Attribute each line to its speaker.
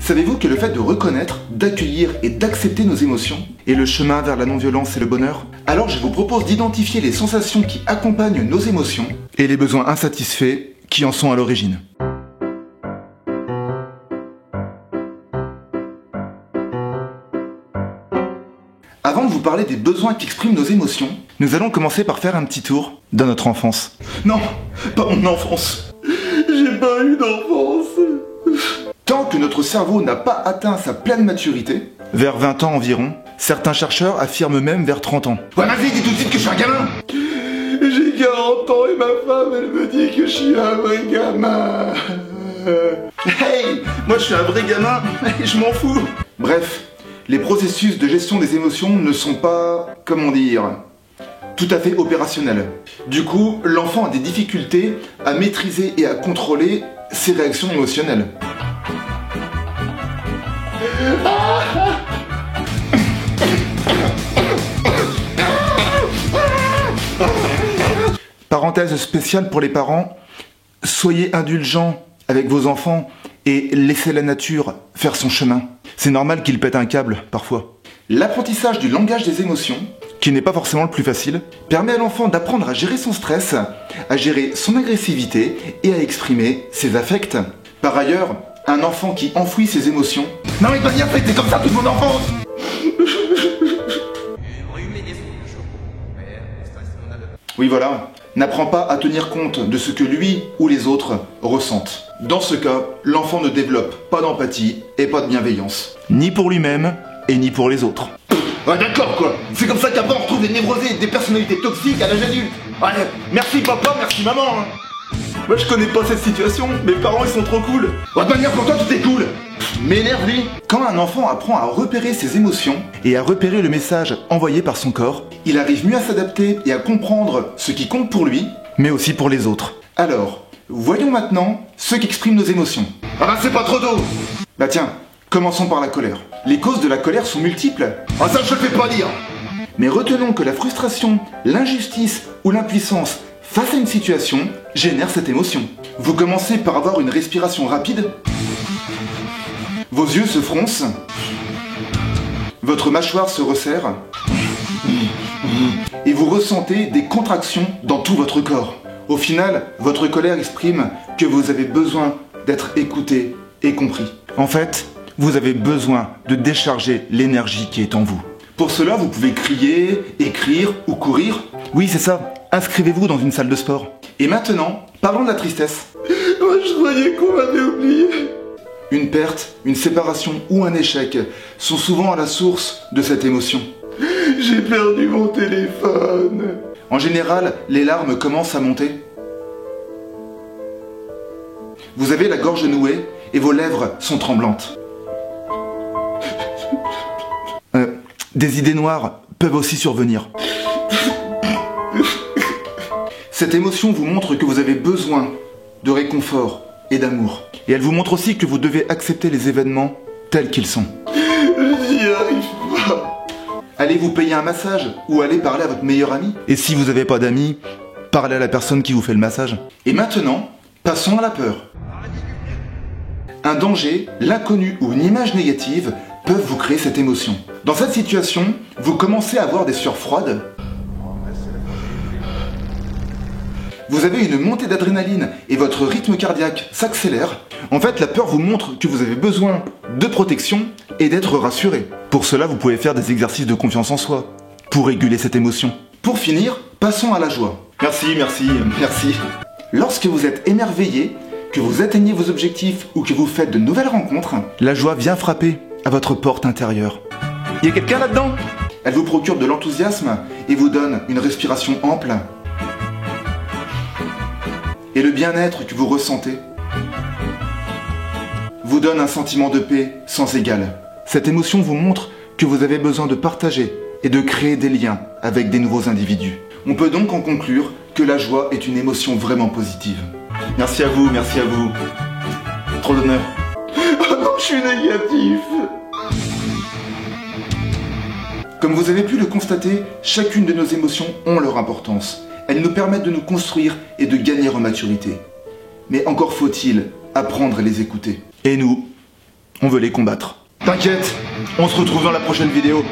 Speaker 1: Savez-vous que le fait de reconnaître, d'accueillir et d'accepter nos émotions est le chemin vers la non-violence et le bonheur? Alors je vous propose d'identifier les sensations qui accompagnent nos émotions et les besoins insatisfaits qui en sont à l'origine. Avant de vous parler des besoins qu'expriment nos émotions, nous allons commencer par faire un petit tour dans notre enfance. Non, pas mon enfance. J'ai pas eu d'enfance. Tant que notre cerveau n'a pas atteint sa pleine maturité, vers 20 ans environ, certains chercheurs affirment même vers 30 ans. Ouais, vas-y, dis tout de suite que je suis un gamin. J'ai 40 ans et ma femme, elle me dit que je suis un vrai gamin. Hey, moi je suis un vrai gamin et je m'en fous. Bref, les processus de gestion des émotions ne sont pas, comment dire, tout à fait opérationnels. Du coup, l'enfant a des difficultés à maîtriser et à contrôler ses réactions émotionnelles. Parenthèse spéciale pour les parents, soyez indulgents avec vos enfants et laissez la nature faire son chemin. C'est normal qu'ils pètent un câble parfois. L'apprentissage du langage des émotions, qui n'est pas forcément le plus facile, permet à l'enfant d'apprendre à gérer son stress, à gérer son agressivité et à exprimer ses affects. Par ailleurs, un enfant qui enfouit ses émotions... Non mais de manière, c'était comme ça toute mon enfance. Oui voilà, n'apprend pas à tenir compte de ce que lui ou les autres ressentent. Dans ce cas, l'enfant ne développe pas d'empathie et pas de bienveillance. Ni pour lui-même et ni pour les autres. Ouais d'accord quoi, c'est comme ça qu'après on retrouve des névrosés, des personnalités toxiques à l'âge adulte. Ouais, merci papa, merci maman hein. Moi je connais pas cette situation, mes parents ils sont trop cool. Ouais de manière pour toi tout est cool. M'énerve lui. Quand un enfant apprend à repérer ses émotions et à repérer le message envoyé par son corps, il arrive mieux à s'adapter et à comprendre ce qui compte pour lui, mais aussi pour les autres. Alors, voyons maintenant ce qu'expriment nos émotions. Ah bah c'est pas trop tôt. Bah tiens, commençons par la colère. Les causes de la colère sont multiples. Ah ça je le fais pas dire. Mais retenons que la frustration, l'injustice ou l'impuissance face à une situation génère cette émotion. Vous commencez par avoir une respiration rapide. Vos yeux se froncent. Votre mâchoire se resserre. Et vous ressentez des contractions dans tout votre corps. Au final, votre colère exprime que vous avez besoin d'être écouté et compris. En fait, vous avez besoin de décharger l'énergie qui est en vous. Pour cela, vous pouvez crier, écrire ou courir. Oui, c'est ça. Inscrivez-vous dans une salle de sport. Et maintenant, parlons de la tristesse. Moi, je croyais qu'on m'avait oublié. Une perte, une séparation ou un échec sont souvent à la source de cette émotion. J'ai perdu mon téléphone. En général, les larmes commencent à monter. Vous avez la gorge nouée et vos lèvres sont tremblantes. Des idées noires peuvent aussi survenir. Cette émotion vous montre que vous avez besoin de réconfort et d'amour. Et elle vous montre aussi que vous devez accepter les événements tels qu'ils sont. J'y arrive pas. Allez vous payer un massage ou allez parler à votre meilleur ami. Et si vous n'avez pas d'amis, parlez à la personne qui vous fait le massage. Et maintenant, passons à la peur. Un danger, l'inconnu ou une image négative peuvent vous créer cette émotion. Dans cette situation, vous commencez à avoir des sueurs froides. Vous avez une montée d'adrénaline et votre rythme cardiaque s'accélère. En fait, la peur vous montre que vous avez besoin de protection et d'être rassuré. Pour cela, vous pouvez faire des exercices de confiance en soi pour réguler cette émotion. Pour finir, passons à la joie. Merci, merci, merci. Lorsque vous êtes émerveillé, que vous atteignez vos objectifs ou que vous faites de nouvelles rencontres, la joie vient frapper à votre porte intérieure. Il y a quelqu'un là-dedans? Elle vous procure de l'enthousiasme et vous donne une respiration ample. Et le bien-être que vous ressentez vous donne un sentiment de paix sans égal. Cette émotion vous montre que vous avez besoin de partager et de créer des liens avec des nouveaux individus. On peut donc en conclure que la joie est une émotion vraiment positive. Merci à vous, merci à vous. Trop d'honneur. Oh non, je suis négatif. Comme vous avez pu le constater, chacune de nos émotions ont leur importance. Elles nous permettent de nous construire et de gagner en maturité. Mais encore faut-il apprendre à les écouter. Et nous, on veut les combattre. T'inquiète, on se retrouve dans la prochaine vidéo.